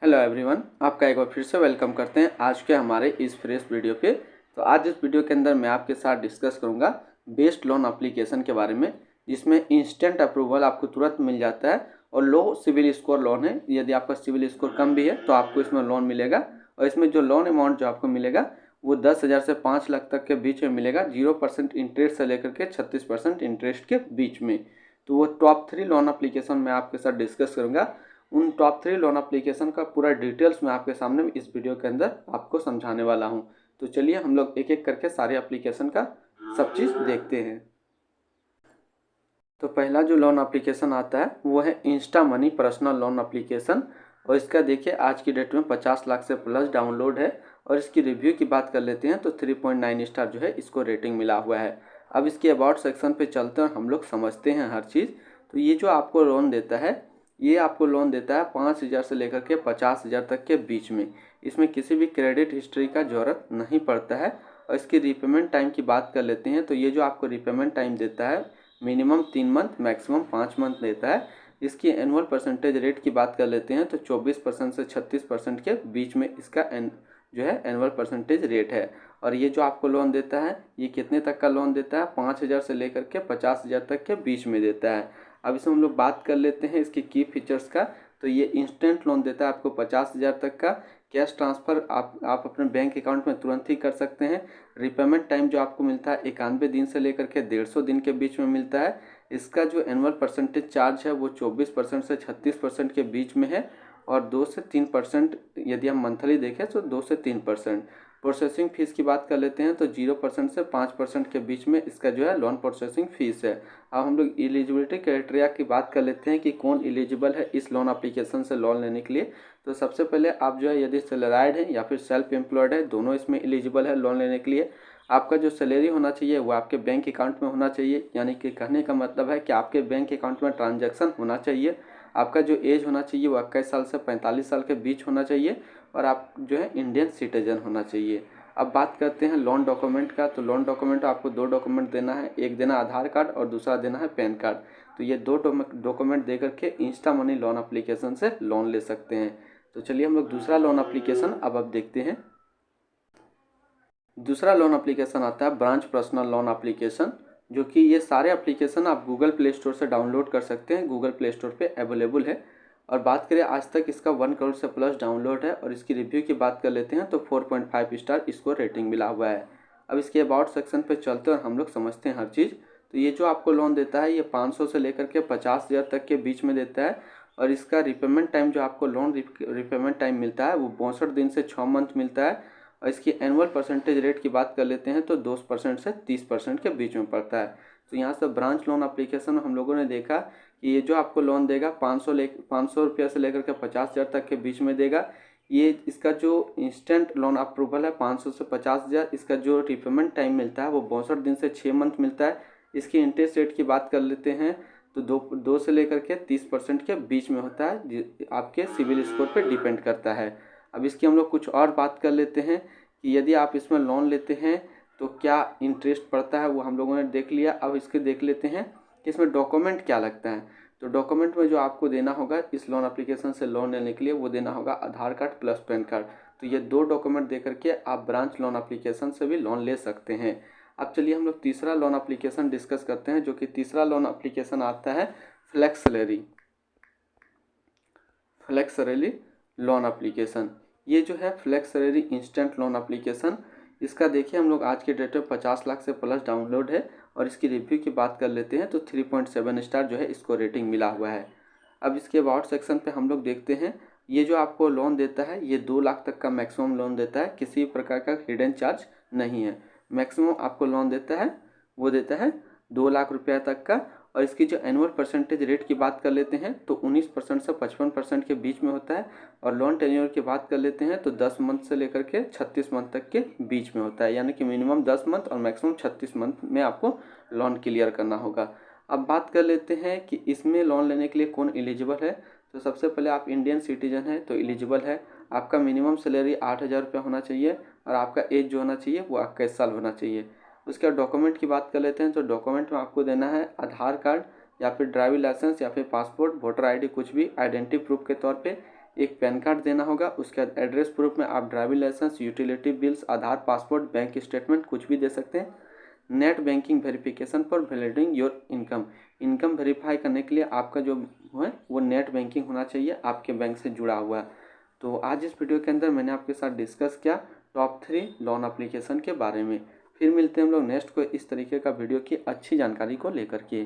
Hello everyone, आपका एक बार फिर से वेलकम करते हैं आज के हमारे इस फ्रेश वीडियो पे। तो आज इस वीडियो के अंदर मैं आपके साथ डिस्कस करूंगा बेस्ट लोन एप्लीकेशन के बारे में, जिसमें इंस्टेंट अप्रूवल आपको तुरंत मिल जाता है और लो सिविल स्कोर लोन है। यदि आपका सिविल स्कोर कम भी है तो आपको इसमें लोन मिलेगा और इसमें जो लोन अमाउंट जो आपको मिलेगा वो 10,000 से 5 लाख तक के बीच में मिलेगा। 0% इंटरेस्ट से लेकर के 36% इंटरेस्ट के बीच में। तो वो टॉप 3 लोन एप्लीकेशन मैं आपके साथ डिस्कस करूँगा। उन टॉप 3 लोन एप्लीकेशन का पूरा डिटेल्स मैं आपके सामने इस वीडियो के अंदर आपको समझाने वाला हूं। तो चलिए हम लोग एक एक करके सारे एप्लीकेशन का सब चीज़ देखते हैं। तो पहला जो लोन एप्लीकेशन आता है वो है Insta money personal loan application और इसका देखिए आज की डेट में 50 लाख से प्लस डाउनलोड है। और इसकी रिव्यू की बात कर लेते हैं तो 3.9 स्टार जो है इसको रेटिंग मिला हुआ है। अब इसके अबाउट सेक्शन पे चलते हैं और हम लोग समझते हैं हर चीज़। तो ये जो आपको लोन देता है, ये आपको लोन देता है 5,000 से लेकर के 50,000 तक के बीच में। इसमें किसी भी क्रेडिट हिस्ट्री का ज़रूरत नहीं पड़ता है। और इसकी रिपेमेंट टाइम की बात कर लेते हैं तो ये जो आपको रिपेमेंट टाइम देता है मिनिमम 3 मंथ मैक्सिमम 5 मंथ देता है। इसकी एनुअल परसेंटेज रेट की बात कर लेते हैं तो 24% से 36% के बीच में इसका जो है एनुअल परसेंटेज रेट है। और ये जो आपको लोन देता है ये कितने तक का लोन देता है, 5,000 से लेकर के 50,000 तक के बीच में देता है। अब इसमें हम लोग बात कर लेते हैं इसकी की फीचर्स का। तो ये इंस्टेंट लोन देता है आपको 50,000 तक का। कैश ट्रांसफ़र आप अपने बैंक अकाउंट में तुरंत ही कर सकते हैं। रिपेमेंट टाइम जो आपको मिलता है 91 दिन से लेकर के 150 दिन के बीच में मिलता है। इसका जो एनुअल परसेंटेज चार्ज है वो 24% से 36% के बीच में है। और 2 से 3% यदि हम मंथली देखें तो 2 से 3%। प्रोसेसिंग फ़ीस की बात कर लेते हैं तो 0% से 5% के बीच में इसका जो है लोन प्रोसेसिंग फ़ीस है। अब हम लोग एलिजिबिलिटी क्राइटेरिया की बात कर लेते हैं कि कौन एलिजिबल है इस लोन एप्लीकेशन से लोन लेने के लिए। तो सबसे पहले आप जो है यदि सैलराइड है या फिर सेल्फ एम्प्लॉयड है, दोनों इसमें एलिजिबल है लोन लेने के लिए। आपका जो सैलरी होना चाहिए वो आपके बैंक अकाउंट में होना चाहिए, यानी कि कहने का मतलब है कि आपके बैंक अकाउंट में ट्रांजैक्शन होना चाहिए। आपका जो एज होना चाहिए वो 21 साल से 45 साल के बीच होना चाहिए और आप जो है इंडियन सिटीजन होना चाहिए। अब बात करते हैं लोन डॉक्यूमेंट का। तो लोन डॉक्यूमेंट आपको 2 डॉक्यूमेंट देना है, एक देना आधार कार्ड और दूसरा देना है पैन कार्ड। तो ये 2 डॉक्यूमेंट दे करके इंस्टा मनी लोन एप्लीकेशन से लोन ले सकते हैं। तो चलिए हम लोग दूसरा लोन एप्लीकेशन अब देखते हैं। दूसरा लोन एप्लीकेशन आता है ब्रांच पर्सनल लोन एप्लीकेशन, जो कि ये सारे एप्लीकेशन आप गूगल प्ले स्टोर से डाउनलोड कर सकते हैं। गूगल प्ले स्टोर पे अवेलेबल है। और बात करें आज तक इसका 1 करोड़ से प्लस डाउनलोड है। और इसकी रिव्यू की बात कर लेते हैं तो 4.5 स्टार इसको रेटिंग मिला हुआ है। अब इसके अबाउट सेक्शन पे चलते हैं और हम लोग समझते हैं हर चीज़। तो ये जो आपको लोन देता है ये 500 से लेकर के 50,000 तक के बीच में देता है। और इसका रिपेमेंट टाइम जो आपको लोन रिपेमेंट टाइम मिलता है वो 62 दिन से 6 मंथ मिलता है। और इसकी एनुअल परसेंटेज रेट की बात कर लेते हैं तो 2% से 30% के बीच में पड़ता है। तो यहाँ से ब्रांच लोन एप्लीकेशन हम लोगों ने देखा कि ये जो आपको लोन देगा 500 रुपये से लेकर के 50,000 तक के बीच में देगा। ये इसका जो इंस्टेंट लोन अप्रूवल है 500 से 50,000, इसका जो रिपेमेंट टाइम मिलता है वो 62 दिन से 6 मंथ मिलता है। इसकी इंटरेस्ट रेट की बात कर लेते हैं तो 2 से लेकर के 30% के बीच में होता है, आपके सिविल स्कोर पर डिपेंड करता है। अब इसकी हम लोग कुछ और बात कर लेते हैं कि यदि आप इसमें लोन लेते हैं तो क्या इंटरेस्ट पड़ता है, वो हम लोगों ने देख लिया। अब इसके देख लेते हैं कि इसमें डॉक्यूमेंट क्या लगता है। तो डॉक्यूमेंट में जो आपको देना होगा इस लोन एप्लीकेशन से लोन लेने के लिए वो देना होगा आधार कार्ड प्लस पैन कार्ड। तो ये 2 डॉक्यूमेंट दे करके आप ब्रांच लोन एप्लीकेशन से भी लोन ले सकते हैं। अब चलिए हम लोग तीसरा लोन एप्लीकेशन डिस्कस करते हैं, जो कि तीसरा लोन एप्लीकेशन आता है फ्लेक्स सैलरी लोन एप्लीकेशन। ये जो है flex salary instant loan application, इसका देखिए हम लोग आज के डेट में 50 लाख से प्लस डाउनलोड है। और इसकी रिव्यू की बात कर लेते हैं तो 3.7 स्टार जो है इसको रेटिंग मिला हुआ है। अब इसके अबाउट सेक्शन पे हम लोग देखते हैं। ये जो आपको लोन देता है ये 2 लाख तक का मैक्सिमम लोन देता है, किसी प्रकार का हिडन चार्ज नहीं है। मैक्सिमम आपको लोन देता है वो देता है 2 लाख रुपया तक का। और इसकी जो एनुअल परसेंटेज रेट की बात कर लेते हैं तो 19% से 55% के बीच में होता है। और लोन टेन्योर की बात कर लेते हैं तो 10 मंथ से लेकर के 36 मंथ तक के बीच में होता है, यानी कि मिनिमम 10 मंथ और मैक्सिमम 36 मंथ में आपको लोन क्लियर करना होगा। अब बात कर लेते हैं कि इसमें लोन लेने के लिए कौन एलिजिबल है। तो सबसे पहले आप इंडियन सिटीजन है तो एलिजिबल है। आपका मिनिमम सैलरी 8,000 रुपये होना चाहिए और आपका एज जो होना चाहिए वो 21 साल होना चाहिए। उसके बाद डॉक्यूमेंट की बात कर लेते हैं। तो डॉक्यूमेंट में आपको देना है आधार कार्ड या फिर ड्राइविंग लाइसेंस या फिर पासपोर्ट, वोटर आईडी, कुछ भी आइडेंटिटी प्रूफ के तौर पे। एक पैन कार्ड देना होगा। उसके बाद एड्रेस प्रूफ में आप ड्राइविंग लाइसेंस, यूटिलिटी बिल्स, आधार, पासपोर्ट, बैंक स्टेटमेंट कुछ भी दे सकते हैं। Net banking verification for validating your income verify करने के लिए आपका जो है वो नेट बैंकिंग होना चाहिए, आपके बैंक से जुड़ा हुआ। तो आज इस वीडियो के अंदर मैंने आपके साथ डिस्कस किया टॉप 3 लोन एप्लीकेशन के बारे में। फिर मिलते हैं हम लोग नेक्स्ट को इस तरीके का वीडियो की अच्छी जानकारी को लेकर के।